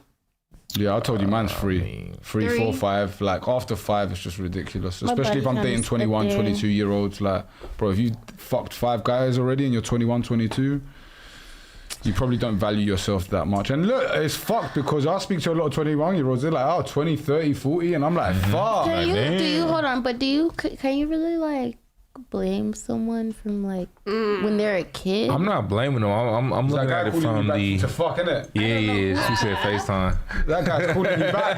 yeah, I told you, mine's three, mean, 3, 4, 5. Like after 5, it's just ridiculous. My Especially if body I'm count dating is 21, up there. 22-year-olds. Like, bro, if you fucked 5 guys already and you're 21, 22, you probably don't value yourself that much. And look, it's fucked because I speak to a lot of 21-year-olds. They're like, oh, 20, 30, 40, and I'm like, fuck. Do you hold on? But can you really like blame someone from like when they're a kid? I'm not blaming them. I'm That looking guy at it calling from you back the. to fuck, innit? Yeah, he is. He said FaceTime. That guy's calling you back.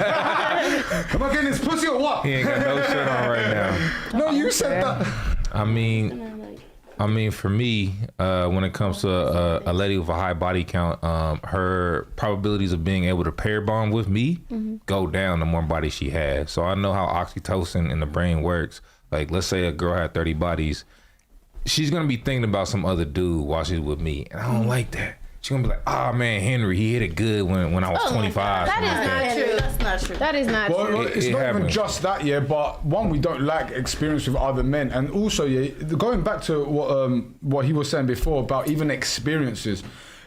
Am I getting this pussy or what? He ain't got no shirt on right now. No, you said that. I mean, for me, when it comes to a lady with a high body count, her probabilities of being able to pair bond with me go down the more body she has. So I know how oxytocin in the brain works. Like, let's say a girl had 30 bodies. she's gonna be thinking about some other dude while she's with me, and I don't like that. She's gonna be like, "Oh man, Henry, he hit it good when I was 25." That is not true. That's not true. That is not Well, true. it's It not even happens. just that, yeah. But one, we don't lack experience with other men, and also, yeah, going back to what he was saying before about even experiences,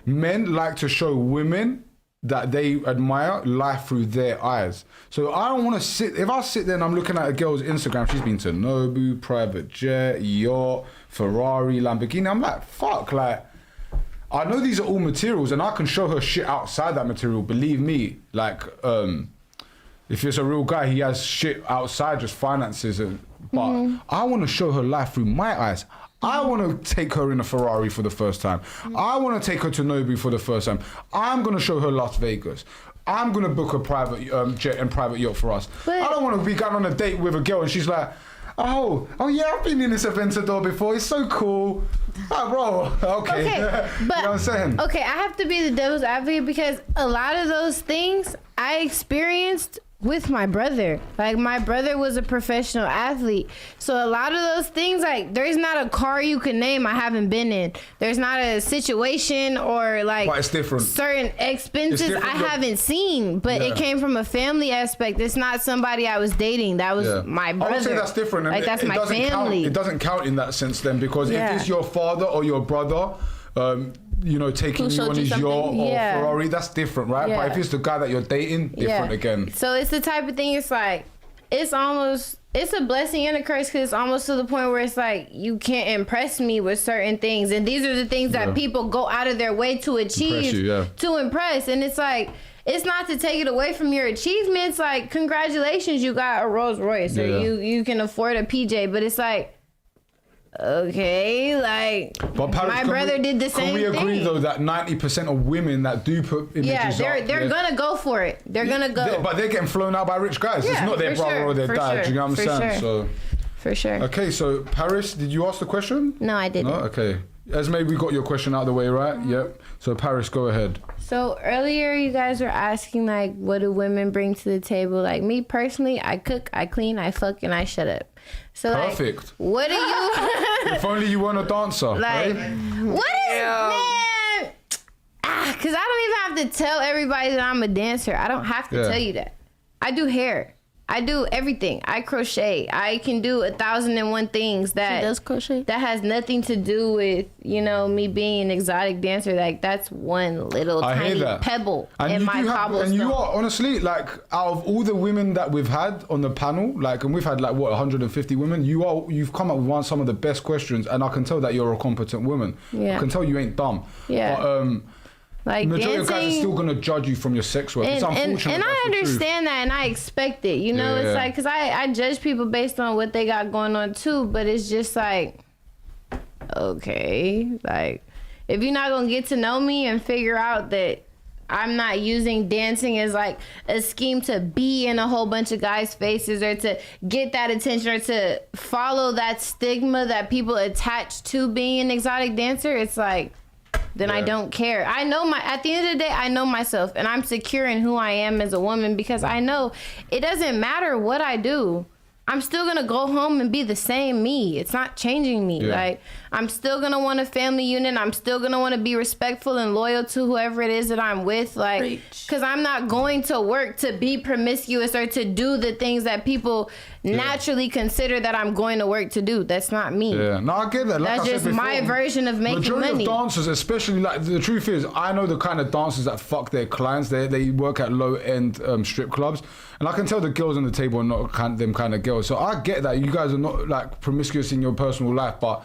men like to show women that they admire life through their eyes. So I don't want to sit. If I sit there and I'm looking at a girl's Instagram, she's been to Nobu, private jet, yacht, Ferrari, Lamborghini. I'm like, fuck, like. I know these are all materials, and I can show her shit outside that material. Believe me, like, if it's a real guy, he has shit outside just finances. But I want to show her life through my eyes. I want to take her in a Ferrari for the first time. I want to take her to Nobu for the first time. I'm going to show her Las Vegas. I'm going to book a private jet and private yacht for us. But I don't want to be going on a date with a girl and she's like, oh yeah, I've been in this Aventador before. It's so cool. Oh, bro, okay. Okay, you know what I'm saying? Okay, I have to be the devil's advocate because a lot of those things I experienced with my brother. Like, my brother was a professional athlete. So a lot of those things, like, there's not a car you can name I haven't been in. There's not a situation or, like, But it's different. certain expenses It's I different, but- haven't seen. But it Yeah. came from a family aspect. It's not somebody I was dating. That was my brother. I would say that's different. and Like, that's my doesn't family. Count, it doesn't count in that sense then, because Yeah. if it's your father or your brother, you know, taking Who you showed on you his yacht something? or Yeah. Ferrari, that's different, right? Yeah. But if it's the guy that you're dating, different again. So it's the type of thing, it's like, it's a blessing and a curse because it's almost to the point where it's like, you can't impress me with certain things. And these are the things that people go out of their way to achieve, to impress. And it's like, it's not to take it away from your achievements. Like, congratulations, you got a Rolls Royce or you can afford a PJ. But it's like, okay, like, But Paris, my brother did the same Can we agree thing. though that 90% of women that do put images up, they're gonna go for it. They're gonna go. But they're getting flown out by rich guys. It's Yeah, not their for brother sure, or their for dad. sure, Do you know what I'm for saying? sure. So, For sure. okay, so Paris, did you ask the question? No, I didn't. No? Okay. Esme, we got your question out of the way, right? Yep. So Paris, go ahead. So earlier you guys were asking, like, what do women bring to the table? Like, me personally, I cook, I clean, I fuck, and I shut up. So Perfect. Like, what do you If only you weren't a dancer. like? Right? What is man? Cause I don't even have to tell everybody that I'm a dancer. I don't have to tell you that. I do hair. I do everything. I crochet. I can do 1,001 things that She does crochet. that has nothing to do with, you know, me being an exotic dancer. Like, that's one little I hear tiny that. pebble And in you my do have, cobblestone. and you are honestly, like, out of all the women that we've had on the panel, like, and we've had like what 150 women, you've come up with some of the best questions, and I can tell that you're a competent woman. Yeah. I can tell you ain't dumb. Yeah. But like, majority of guys are dancing- still gonna judge you from your sex work. It's and unfortunate. I that's the truth. understand that, and I expect it. You know, Yeah. it's like, because I judge people based on what they got going on too, but it's just like, okay, like, if you're not gonna get to know me and figure out that I'm not using dancing as like a scheme to be in a whole bunch of guys' faces or to get that attention or to follow that stigma that people attach to being an exotic dancer, it's like, then I don't care. I know at the end of the day, I know myself, and I'm secure in who I am as a woman, because I know it doesn't matter what I do. I'm still gonna go home and be the same me. It's not changing me. Yeah. Like, I'm still gonna want a family unit. I'm still gonna want to be respectful and loyal to whoever it is that I'm with. Like, Preach. because I'm not going to work to be promiscuous or to do the things that people naturally consider that I'm going to work to do. That's not me. Yeah, no, I get that. Like That's I said just my before, version of making majority money. of dancers, especially, like, the truth is, I know the kind of dancers that fuck their clients. They work at low end strip clubs, and I can tell the girls on the table are not them kind of girls. So I get that you guys are not like promiscuous in your personal life, but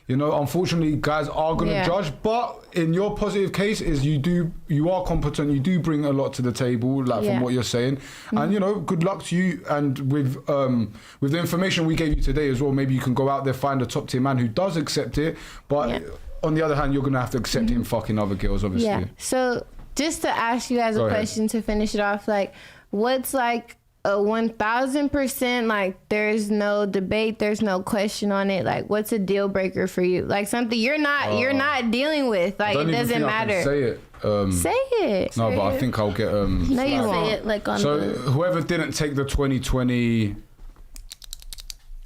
you know, unfortunately, guys are gonna judge. But in your positive case, is you are competent. You do bring a lot to the table, like from what you're saying, and you know, good luck to you. And with the information we gave you today as well, maybe you can go out there, find a top tier man who does accept it. But on the other hand, you're gonna have to accept him fucking other girls, obviously. Yeah. So just to ask you guys a question to finish it off, like, what's like a 1,000%, like, there's no debate, there's no question on it, like, what's a deal breaker for you? Like, something you're not dealing with, like, it doesn't matter. Say it. Say it. No, but I think I'll get No, you Say won't. it like on So the... whoever didn't take the 2020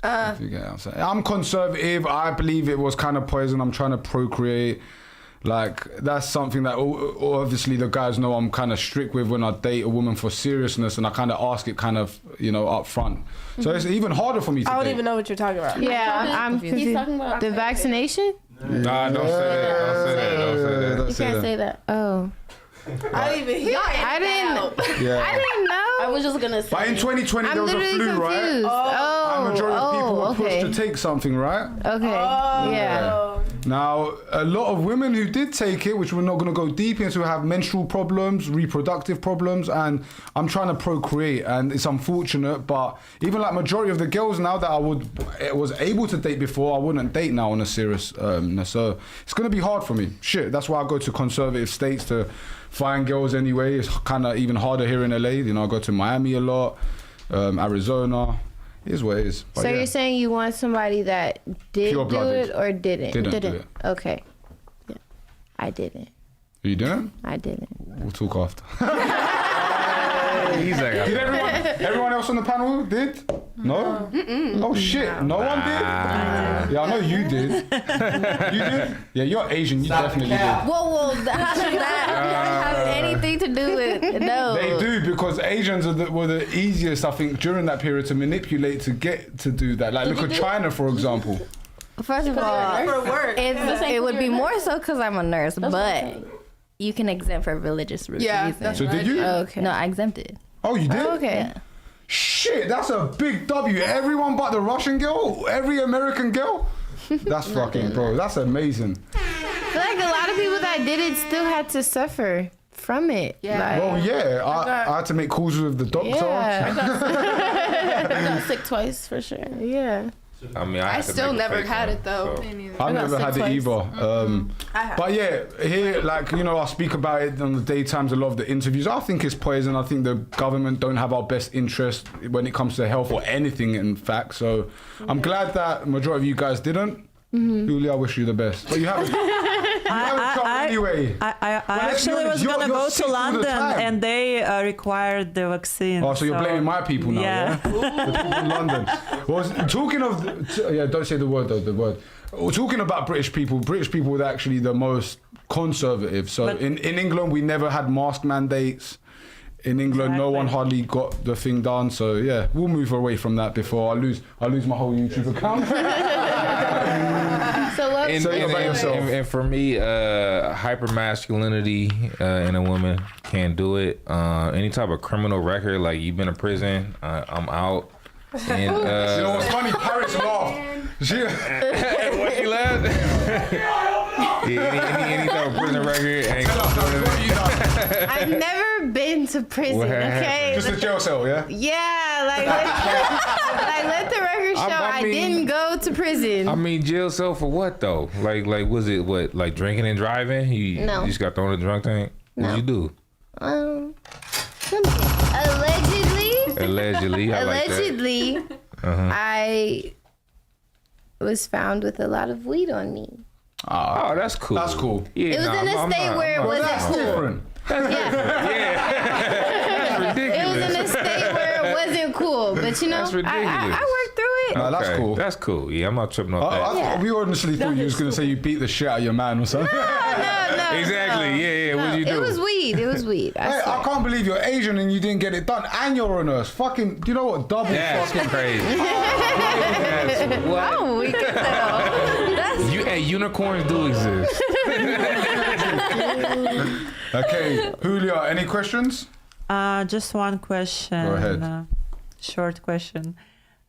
If you get what I'm saying. I'm conservative. I believe it was kind of poison. I'm trying to procreate. Like, that's something that obviously the guys know I'm kind of strict with when I date a woman for seriousness, and I kind of ask it kind of, up front. So it's even harder for me to I don't date. even know what you're talking about. Yeah, I'm He's confused. talking about The vaccination? Nah, don't say that. Don't say that. Don't say that. You can't say that. Oh. I didn't even hear I didn't know. I was just gonna say. But in 2020, I'm there was a literally flu, confused. right? And majority of people were okay. pushed to take something, right? Okay. Yeah. Now, a lot of women who did take it, which we're not going to go deep into, have menstrual problems, reproductive problems, and I'm trying to procreate, and it's unfortunate, but even like majority of the girls now that I was able to date before, I wouldn't date now on a serious so it's going to be hard for me. Shit, that's why I go to conservative states to find girls anyway. It's kind of even harder here in LA. I go to Miami a lot, Arizona. It is what it is. But So you're saying you want somebody that did do Pure-blooded. it or didn't? Didn't do it. Okay. Yeah. I didn't. You didn't? I didn't. We'll talk after. He's like, Did everyone else on the panel did? No? Oh shit, no one did? Yeah, I know you did. You did? Yeah, you're Asian, you definitely did. Whoa! How does that have anything to do with no? They do, because Asians were the easiest, I think, during that period to manipulate to get to do that. Like, look at China, for example. First of all, For work. it would be more so because I'm a nurse, but you can exempt for religious reasons. So did you? Okay. No, I exempted. Oh, you did? Okay. Yeah. Shit, that's a big W. Everyone but the Russian girl? Every American girl? That's fucking, bro, that's amazing. I feel like a lot of people that did it still had to suffer from it. Yeah. Well, yeah, I had to make calls with the doctor. Yeah. I got sick twice for sure. Yeah. I mean, I still never had it though. So. I've never had it either. But yeah, here, like, I speak about it on the daytimes, a lot of the interviews. I think it's poison. I think the government don't have our best interest when it comes to health or anything, in fact. So I'm glad that majority of you guys didn't. Julia, I wish you the best. But you haven't. Anyway. I actually was going to go to London and they required the vaccine. Oh, so you're blaming my people now, yeah? The people in London. Well, talking of... don't say the word, though, the word. Talking about British people were actually the most conservative. So in England, we never had mask mandates. In England, no one hardly got the thing done. So, yeah, we'll move away from that before I lose my whole YouTube account. And for me, hypermasculinity in a woman can't do it. Any type of criminal record, like you've been in prison, I'm out. And, you know what's funny? Paris laughed. What you laughed? Any type of prison record ain't gonna do anything. I've never been to prison, okay? Just a jail cell, yeah? Yeah, let the record show I didn't go to prison. I mean, jail cell for what though? Like was it what? Like drinking and driving? You just got thrown in the drunk tank? What'd you do? Allegedly. Allegedly, I was found with a lot lot of weed on me. Oh, that's cool. That's cool. Yeah, It was in a state where it wasn't That's cool. different. Yeah. That's ridiculous. It was in a state where it wasn't cool, but you know, That's ridiculous. I worked through it. No, that's cool. That's cool. Yeah, I'm not tripping off that. We honestly thought you was gonna say you beat the shit out of your man or something. No. Exactly. Yeah. What did you do? It was weed. Hey, I can't believe you're Asian and you didn't get it done, and you're a nurse. Fucking, do you know what? Double That's fucking crazy. That's what? Oh, we can tell. Unicorns do exist. Okay, Julia, any questions? Just one question. Go ahead. Short question.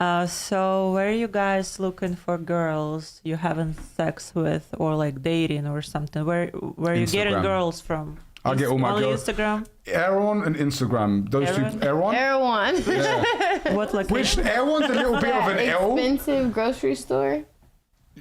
So where are you guys looking for girls you having sex with or like dating or something? Where you getting Instagram. girls from? I get all my Only girls. Instagram? Erewhon and Instagram. Those Erewhon? two. Erewhon? Erewhon. What Which location? Erewhon's a little bit of an L. Expensive grocery store.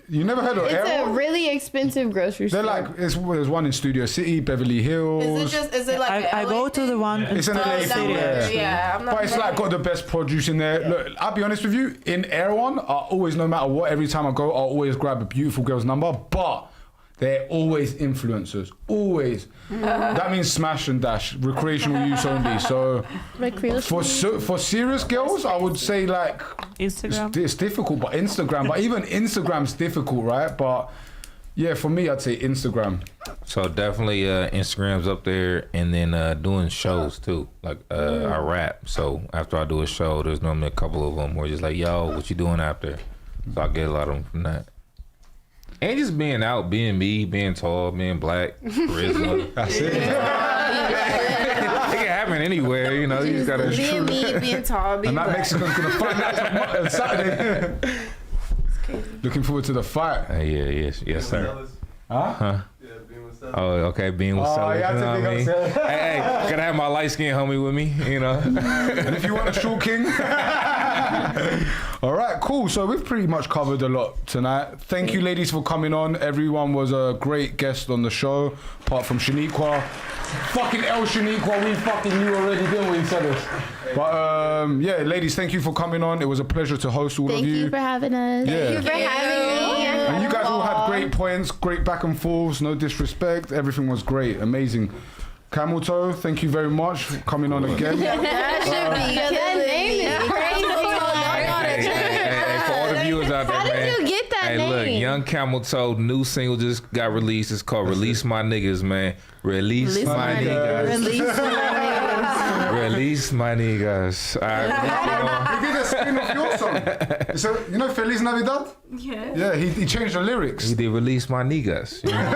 You never heard of It's a Erewhon? really expensive grocery They're store. like, there's one in Studio City, Beverly Hills. Is it like I go to the one in It's in LA City. somewhere. Yeah, I'm not. But it's like got the best produce in there. Look, I'll be honest with you, in Erewhon, I always, no matter what, every time I go, I'll always grab a beautiful girl's number. But they're always influencers. Always. That means smash and dash, recreational use only. So for serious girls, I would say like Instagram. It's difficult, but Instagram. But even Instagram's difficult, right? But yeah, for me, I'd say Instagram. So definitely Instagram's up there, and then doing shows too. Like I rap, so after I do a show, there's normally a couple of them where just like, yo, what you doing after? So I get a lot of them from that. And just being out, being me, being tall, being black, charisma. That's it. It can happen anywhere, you know. You just gotta. Being me, being tall, being And that black. Mexican's gonna find that on Saturday. Looking forward to the fight. Yes, sir. Huh? Oh, okay, being with Sellers, yeah, you know what I mean? Sellers. Hey, gotta have my light skinned homie with me, you know. And if you want a short king. All right, cool. So we've pretty much covered a lot tonight. Thank you, ladies, for coming on. Everyone was a great guest on the show, apart from Shaniqua. Fucking El Shaniqua, we fucking knew already, didn't we, Sellers? But yeah, ladies, thank you for coming on. It was a pleasure to host all of you. Thank you for having us. Yeah. Thank you for having me. And you guys all had great points, great back and forths, no disrespect. Everything was great, amazing. Camel Toe, thank you very much for coming on again. That should be that name is crazy. Hey, for all the viewers out there, How man. did you get that Hey, name? look, Young Camel Toe, new single just got released. It's called Release My Niggas, man. Release my niggas. Release my Release my niggas. All right, He did a spin of your song. So, you know Feliz Navidad? Yeah. Yeah, he changed the lyrics. he did Release My Niggas. You know?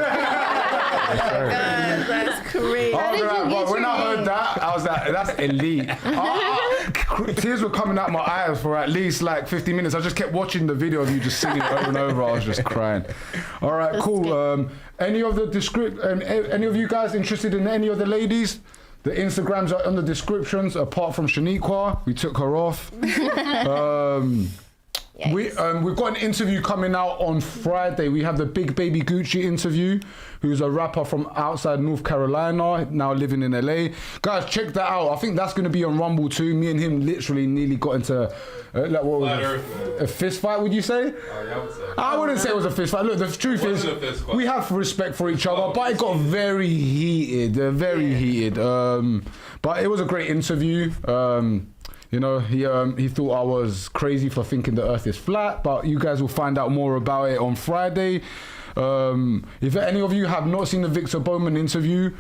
That's crazy. When I heard that, I was like, that's elite. Tears were coming out my eyes for at least like 50 minutes. I just kept watching the video of you just singing it over and over. I was just crying. All right, cool. Any of the any of you guys interested in any of the ladies? The Instagrams are on the descriptions, apart from Shaniqua. We took her off. We've got an interview coming out on Friday. We have the Big Baby Gucci interview, who's a rapper from outside North Carolina, now living in LA. Guys, check that out. I think that's going to be on Rumble too. Me and him literally nearly got into a fist fight, would you say? I wouldn't say it was a fist fight. Look, the truth is, we have respect for each other, but it got very heated, heated. But it was a great interview. You know, he thought I was crazy for thinking the earth is flat, but you guys will find out more about it on Friday. If any of you have not seen the Victor Bowman interview,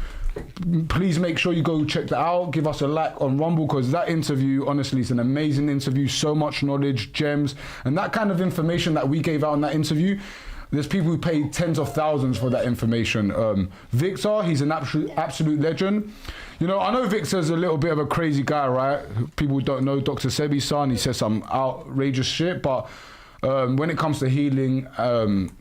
please make sure you go check that out. Give us a like on Rumble, because that interview, honestly, is an amazing interview. So much knowledge, gems, and that kind of information that we gave out in that interview. There's people who paid tens of thousands for that information. Victor, he's an absolute legend. You know, I know Victor's a little bit of a crazy guy, right? People don't know Dr. Sebi's son. He says some outrageous shit, but when it comes to healing,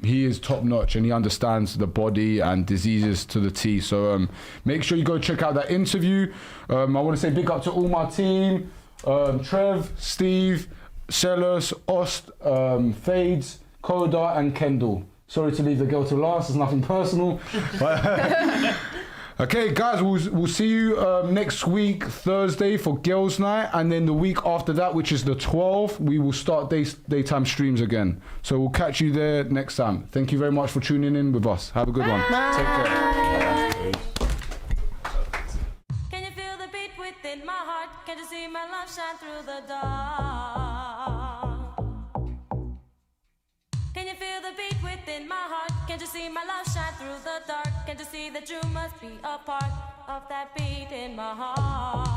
he is top notch and he understands the body and diseases to the T. So make sure you go check out that interview. I want to say big up to all my team, Trev, Steve, Sellers, Ost, Fades, Koda and Kendall. Sorry to leave the girl to last, it's nothing personal. But okay, guys, we'll see you next week, Thursday, for Girls' Night. And then the week after that, which is the 12th, we will start daytime streams again. So we'll catch you there next time. Thank you very much for tuning in with us. Have a good one. Take care. Can you feel the beat within my heart? Can you see my love shine through the dark? Can you feel the beat within my heart? Can't you see my love shine through the dark? Can't you see that you must be a part of that beat in my heart?